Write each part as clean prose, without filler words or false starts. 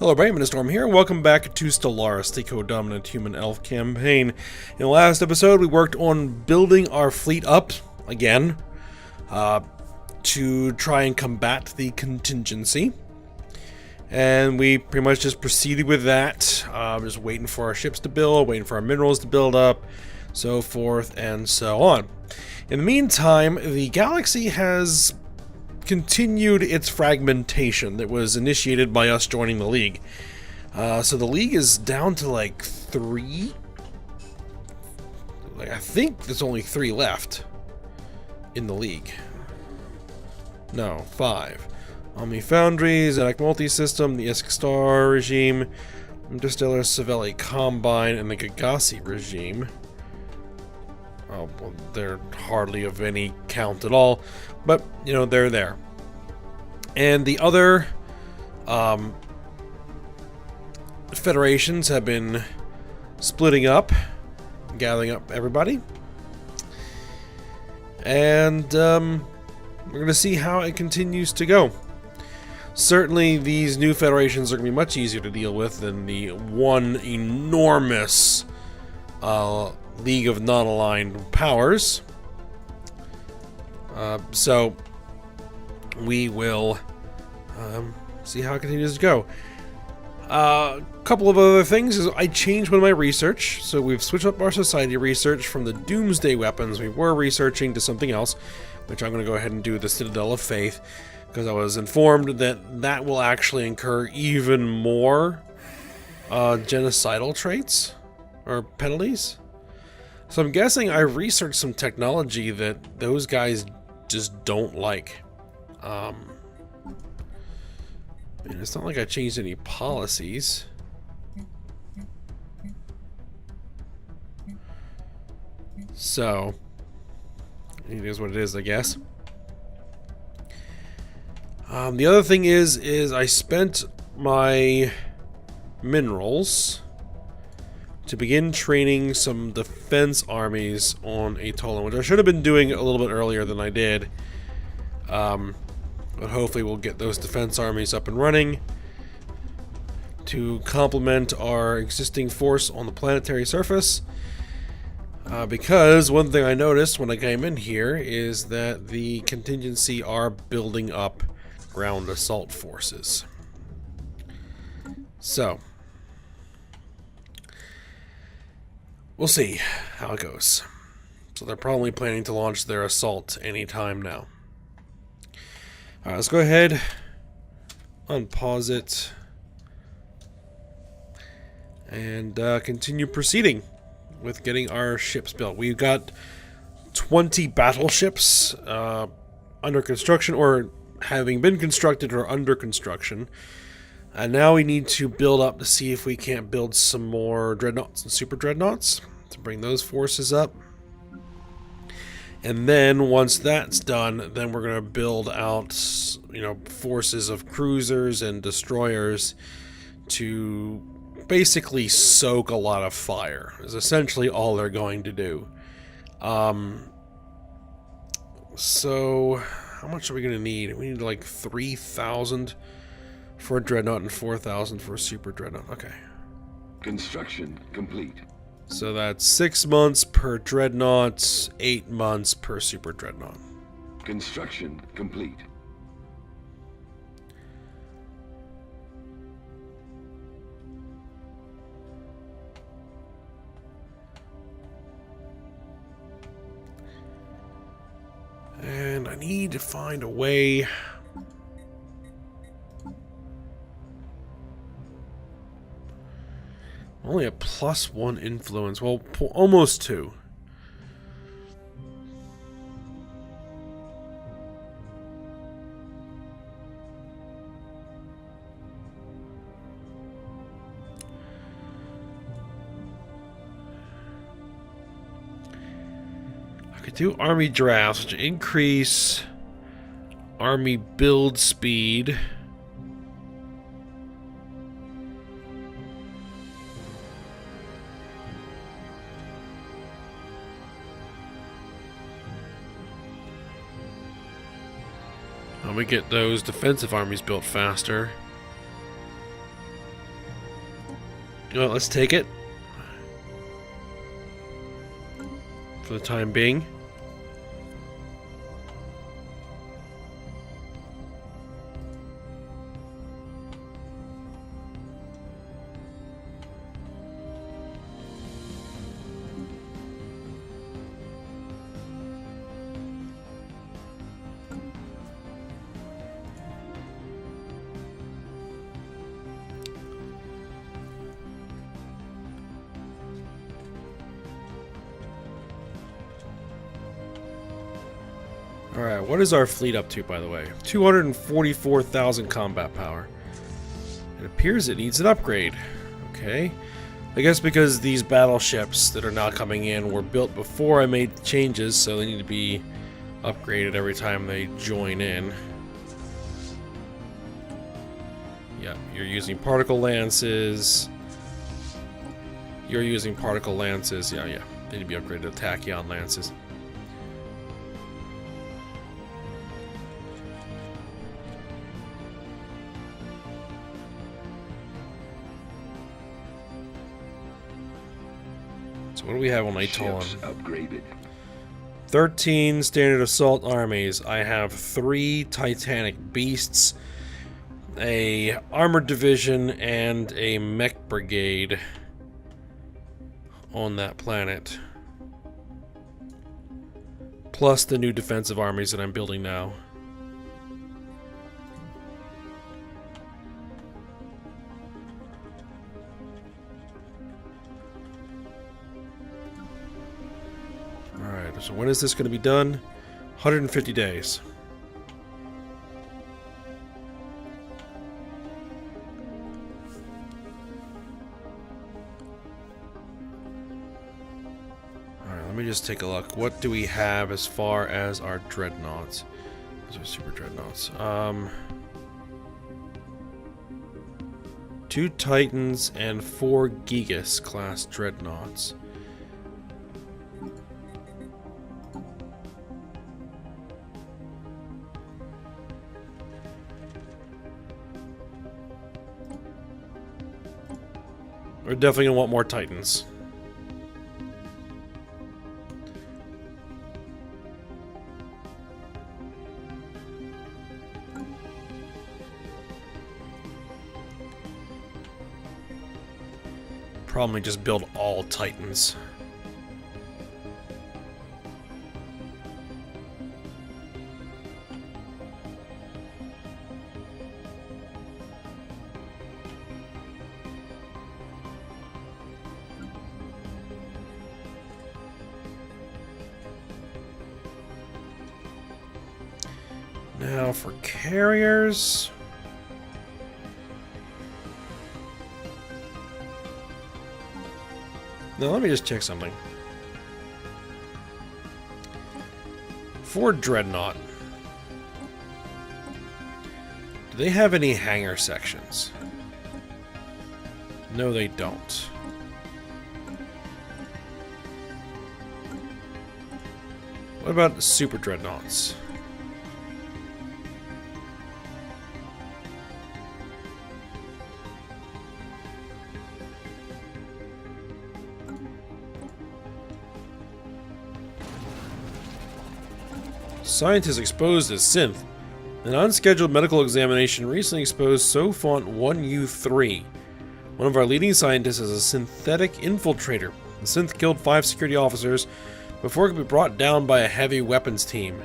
Hello, Brayman Storm here, and welcome back to Stellaris, the co-dominant human elf campaign. In the last episode, we worked on building our fleet up, again, to try and combat the contingency. And we pretty much just proceeded with that, just waiting for our ships to build, waiting for our minerals to build up, so forth and so on. In the meantime, the galaxy has continued its fragmentation that was initiated by us joining the League. So the League is down to like 3. I think there's only 3 left in the League. No, 5. Omni Foundries, Zedek Multi-System, the Isk Star regime, Interstellar Savelli Combine, and the Galaxies regime. Oh, well, they're hardly of any count at all, but, you know, they're there. And the other federations have been splitting up, gathering up everybody. And we're going to see how it continues to go. Certainly, these new federations are going to be much easier to deal with than the one enormous League of Non-Aligned Powers. So we will see how it continues to go. A couple of other things is I changed one of my research. So we've switched up our society research from the doomsday weapons we were researching to something else, which I'm going to go ahead and do the Citadel of Faith, because I was informed that that will actually incur even more genocidal traits or penalties. So I'm guessing I researched some technology that those guys just don't like. And it's not like I changed any policies. So it is what it is, I guess. The other thing is I spent my minerals to begin training some defense armies on Atoll, which I should have been doing a little bit earlier than I did. But hopefully we'll get those defense armies up and running to complement our existing force on the planetary surface. Because one thing I noticed when I came in here is that the contingency are building up ground assault forces. So we'll see how it goes. So they're probably planning to launch their assault anytime now. Alright, let's go ahead, unpause it, and continue proceeding with getting our ships built. We've got 20 battleships under construction, or having been constructed or under construction. And now we need to build up to see if we can't build some more dreadnoughts and super dreadnoughts to bring those forces up. And then once that's done, then we're going to build out, you know, forces of cruisers and destroyers to basically soak a lot of fire. Is essentially all they're going to do. So how much are we going to need? We need like 3,000 for a dreadnought and 4,000 for a super dreadnought. Okay. Construction complete. So that's 6 months per dreadnought, 8 months per super dreadnought. Construction complete. And I need to find a way. Only a +1 influence. Well, almost 2. I could do army drafts, which increase army build speed. We get those defensive armies built faster. Well, let's take it. For the time being. Alright, what is our fleet up to, by the way? 244,000 combat power. It appears it needs an upgrade. Okay. I guess because these battleships that are now coming in were built before I made the changes, so they need to be upgraded every time they join in. Yeah, you're using particle lances. You're using particle lances. Yeah. They need to be upgraded to tachyon lances. So what do we have on Atoll? Upgraded. 13 standard assault armies. I have 3 Titanic beasts, a armored division, and a mech brigade on that planet. Plus the new defensive armies that I'm building now. Alright, so when is this going to be done? 150 days. Alright, let me just take a look. What do we have as far as our dreadnoughts? Those are super dreadnoughts. 2 Titans and 4 Gigas class dreadnoughts. We're definitely gonna want more Titans. Probably just build all Titans. Now for carriers. Now let me just check something. For Dreadnought, do they have any hangar sections? No, they don't. What about the Super Dreadnoughts? Scientists exposed as synth. An unscheduled medical examination recently exposed Sofont 1U3. One of our leading scientists is a synthetic infiltrator. The synth killed 5 security officers before it could be brought down by a heavy weapons team.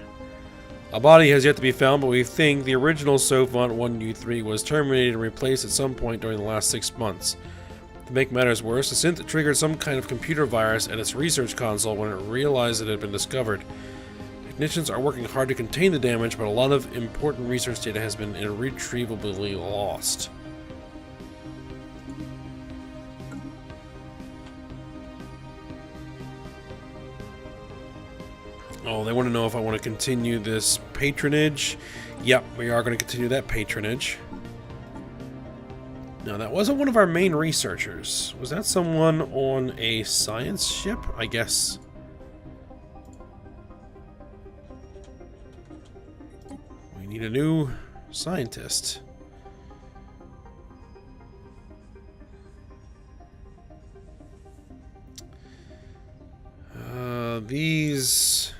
A body has yet to be found, but we think the original Sofont 1U3 was terminated and replaced at some point during the last 6 months. To make matters worse, the synth triggered some kind of computer virus at its research console when it realized it had been discovered. Technicians are working hard to contain the damage, but a lot of important research data has been irretrievably lost. Oh, they want to know if I want to continue this patronage. Yep, we are going to continue that patronage. Now, that wasn't one of our main researchers. Was that someone on a science ship? I guess. We need a new scientist. these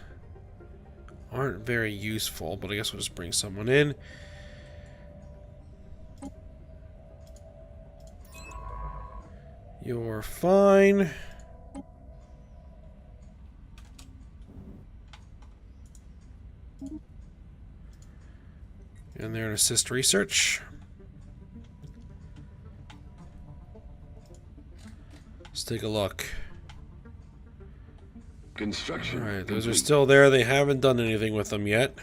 aren't very useful, but I guess we'll just bring someone in. You're fine. And they're in assist research. Let's take a look. Construction. Alright, those are still there. They haven't done anything with them yet.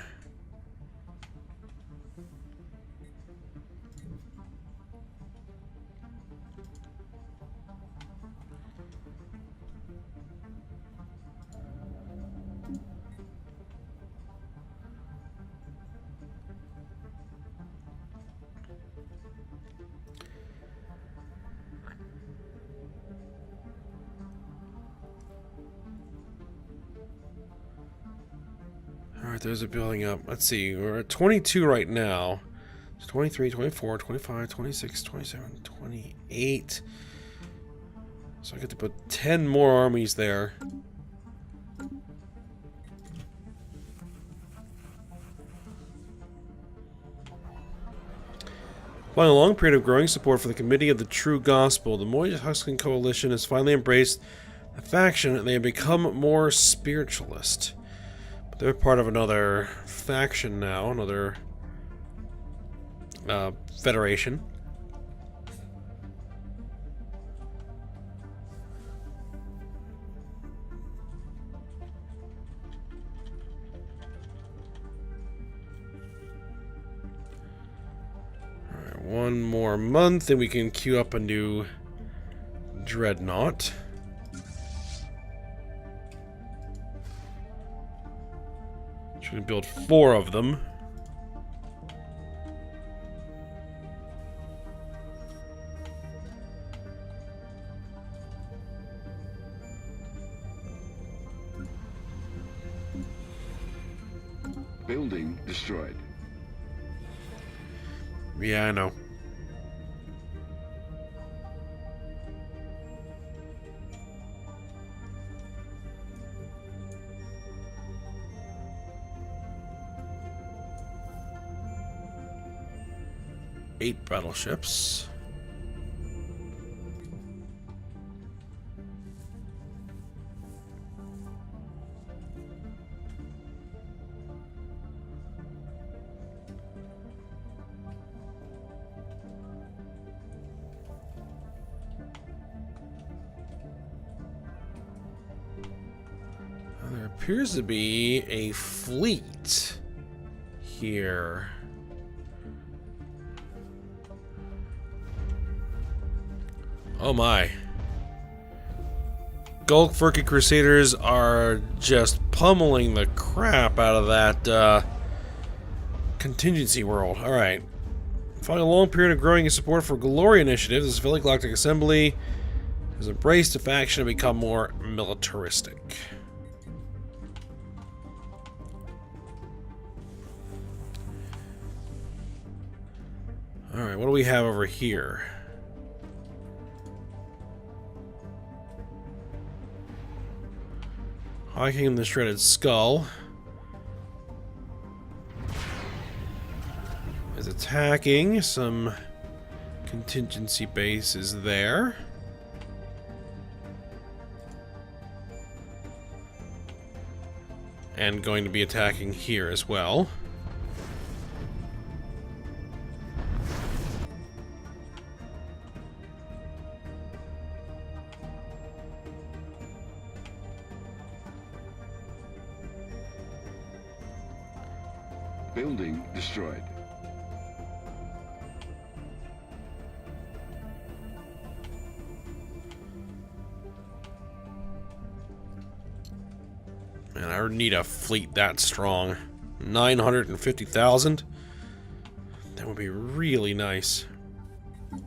Alright, those are building up. Let's see, we're at 22 right now. It's 23, 24, 25, 26, 27, 28. So I get to put 10 more armies there. Following a long period of growing support for the Committee of the True Gospel, the Moy-Huskin Coalition has finally embraced the faction and they have become more spiritualist. But they're part of another faction now, another federation. Alright, one more month and we can queue up a new dreadnought. We can build 4 of them. Building destroyed. Yeah, I know. Eight battleships. There appears to be a fleet here. Oh my. Gulfurky Crusaders are just pummeling the crap out of that contingency world. Alright. Following a long period of growing support for Glory initiatives, the Civilian Galactic Assembly has embraced the faction and become more militaristic. Alright, what do we have over here? High King the Shredded Skull is attacking some contingency bases there. And going to be attacking here as well. Building destroyed. Man, I need a fleet that strong. 950,000? That would be really nice. We're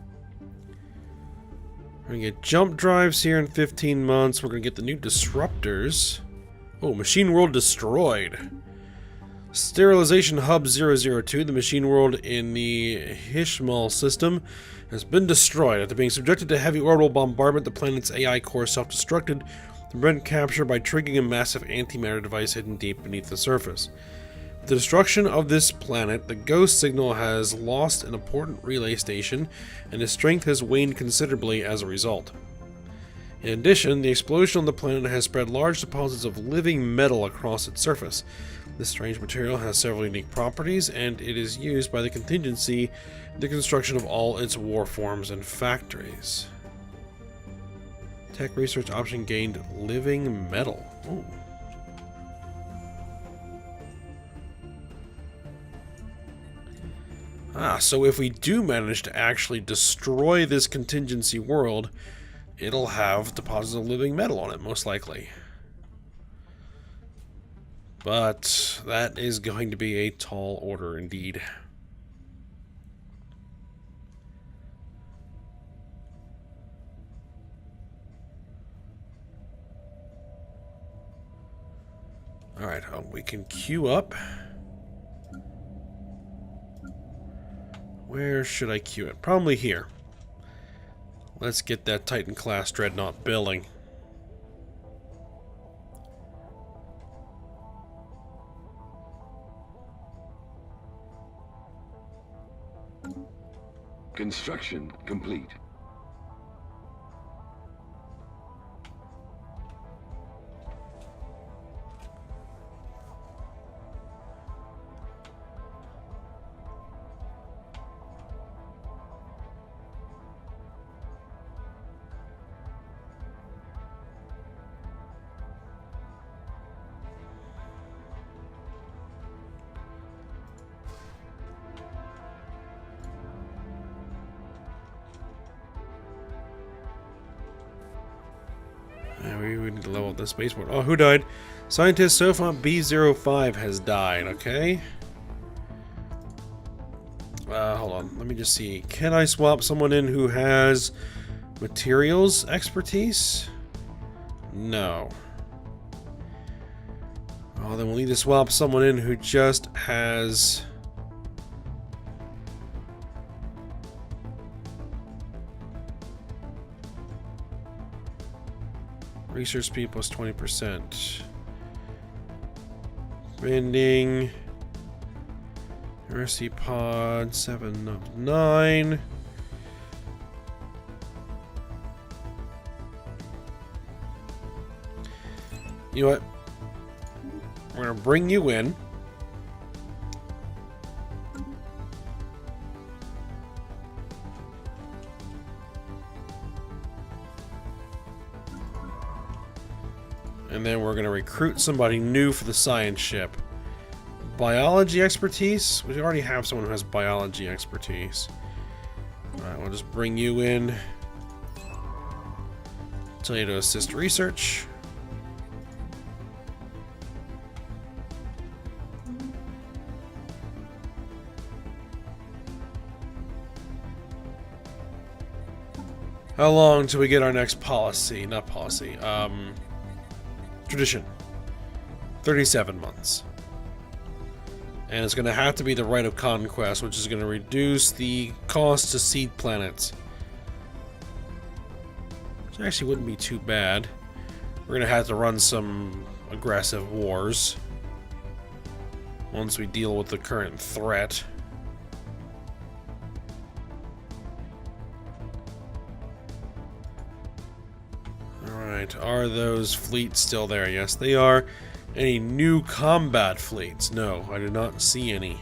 gonna get jump drives here in 15 months. We're gonna get the new disruptors. Oh, Machine World destroyed. Sterilization Hub 002, the machine world in the Fishbowl system, has been destroyed. After being subjected to heavy orbital bombardment, the planet's AI core self-destructed. The prevent capture by triggering a massive antimatter device hidden deep beneath the surface. With the destruction of this planet, the ghost signal has lost an important relay station, and its strength has waned considerably as a result. In addition, the explosion on the planet has spread large deposits of living metal across its surface. This strange material has several unique properties, and it is used by the contingency in the construction of all its war forms and factories. Tech research option gained living metal. Ooh. So if we do manage to actually destroy this contingency world, it'll have deposits of living metal on it, most likely. But that is going to be a tall order indeed. Alright, we can queue up. Where should I queue it? Probably here. Let's get that Titan-class Dreadnought building. Construction complete. We need to level up the spaceport. Oh, who died? Scientist Sofa B05 has died, okay? Hold on. Let me just see. Can I swap someone in who has materials expertise? No. Oh, then we'll need to swap someone in who just has... research speed plus 20%. Bending. Mercy pod 7 of 9. You know what? We're gonna bring you in. And then we're going to recruit somebody new for the science ship. Biology expertise? We already have someone who has biology expertise. Alright, we'll just bring you in. Tell you to assist research. How long till we get our next policy? Not policy. Tradition. 37 months. And it's going to have to be the right of conquest, which is going to reduce the cost to seed planets. Which actually wouldn't be too bad. We're going to have to run some aggressive wars once we deal with the current threat. Alright, are those fleets still there? Yes, they are. Any new combat fleets? No, I do not see any.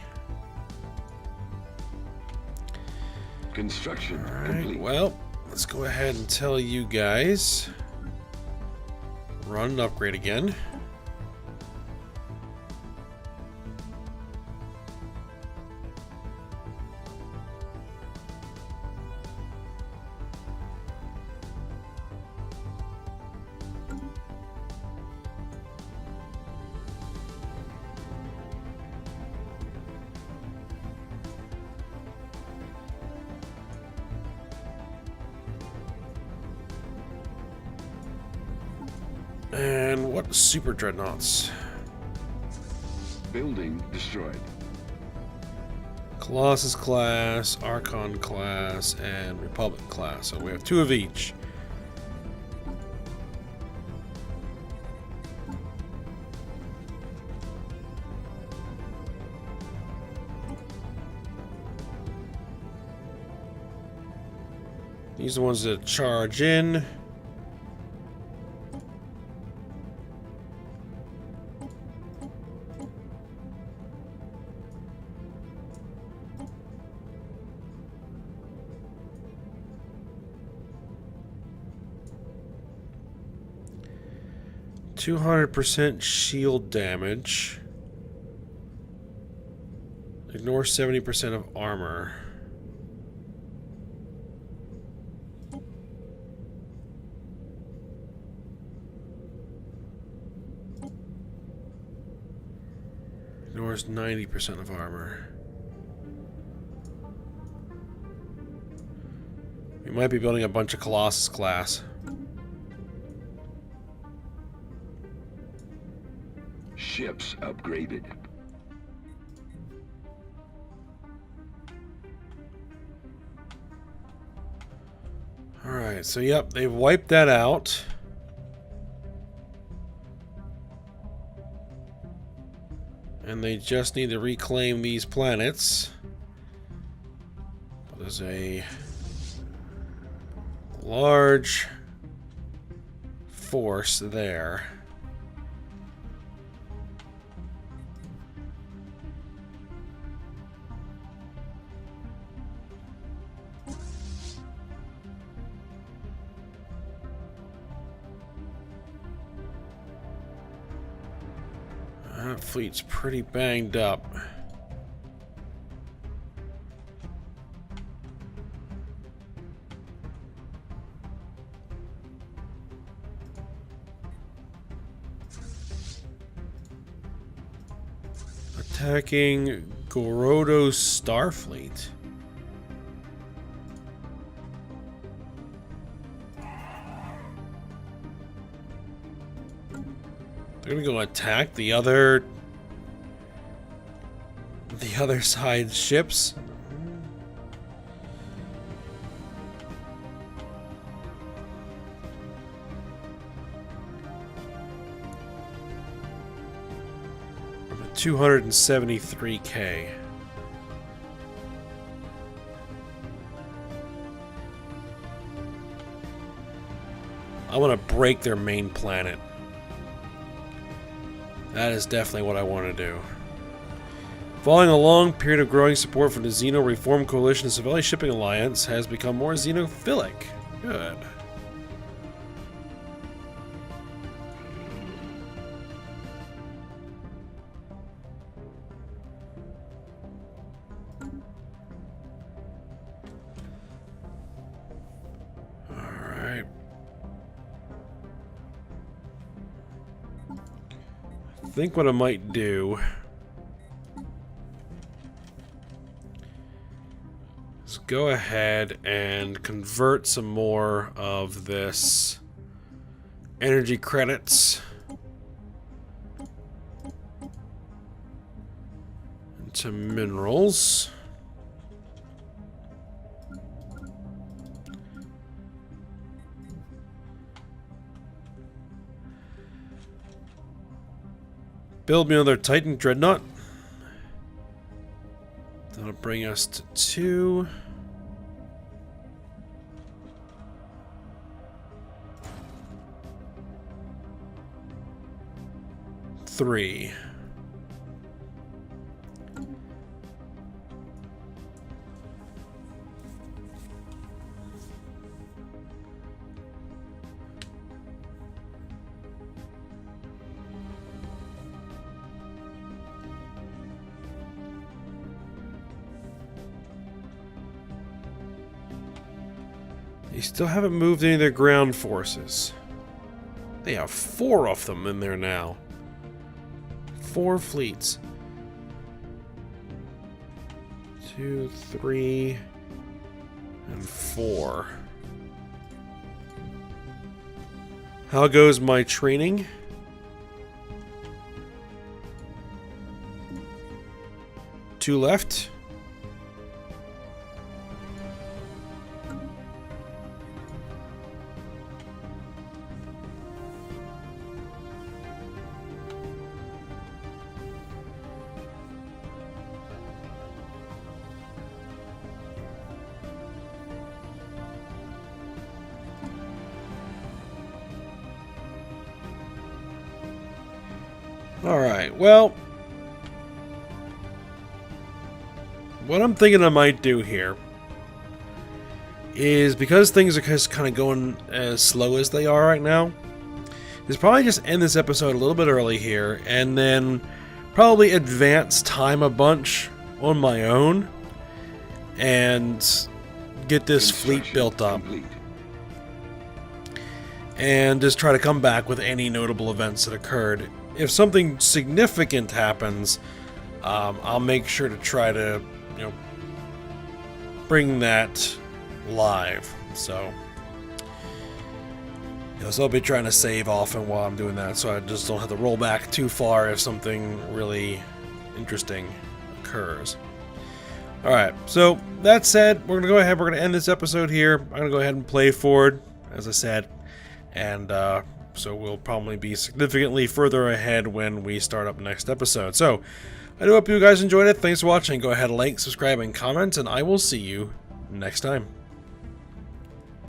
Construction Alright, complete. well, let's go ahead and tell you guys. Run and upgrade again. And what super dreadnoughts? Building destroyed. Colossus class, Archon class, and Republic class. So we have 2 of each. These are the ones that charge in. %200 shield damage. Ignore 70% of armor. Ignores 90% of armor. We might be building a bunch of Colossus class. Ships upgraded. Alright, so yep, they've wiped that out. And they just need to reclaim these planets. There's a large force there. That fleet's pretty banged up. Attacking Gorodo's Starfleet. They're gonna go attack the other side's ships. I'm at 273K. I want to break their main planet. That is definitely what I want to do. Following a long period of growing support for the Xeno Reform Coalition, the Civilian Shipping Alliance has become more xenophilic. Good. Alright. I think what I might do is go ahead and convert some more of this energy credits into minerals. Build me another Titan Dreadnought. That'll bring us to 2. Three. They still haven't moved any of their ground forces. They have 4 of them in there now. 4 fleets. 2, 3, and 4. How goes my training? Two left. Alright, well, what I'm thinking I might do here is, because things are just kind of going as slow as they are right now, is probably just end this episode a little bit early here, and then probably advance time a bunch on my own, and get this fleet built up. Complete. And just try to come back with any notable events that occurred. If something significant happens, I'll make sure to try to, bring that live. So I'll be trying to save often while I'm doing that, so I just don't have to roll back too far if something really interesting occurs. Alright, so that said, we're going to end this episode here. I'm going to go ahead and play forward, as I said, and so we'll probably be significantly further ahead when we start up next episode. So, I do hope you guys enjoyed it. Thanks for watching. Go ahead and like, subscribe, and comment, and I will see you next time.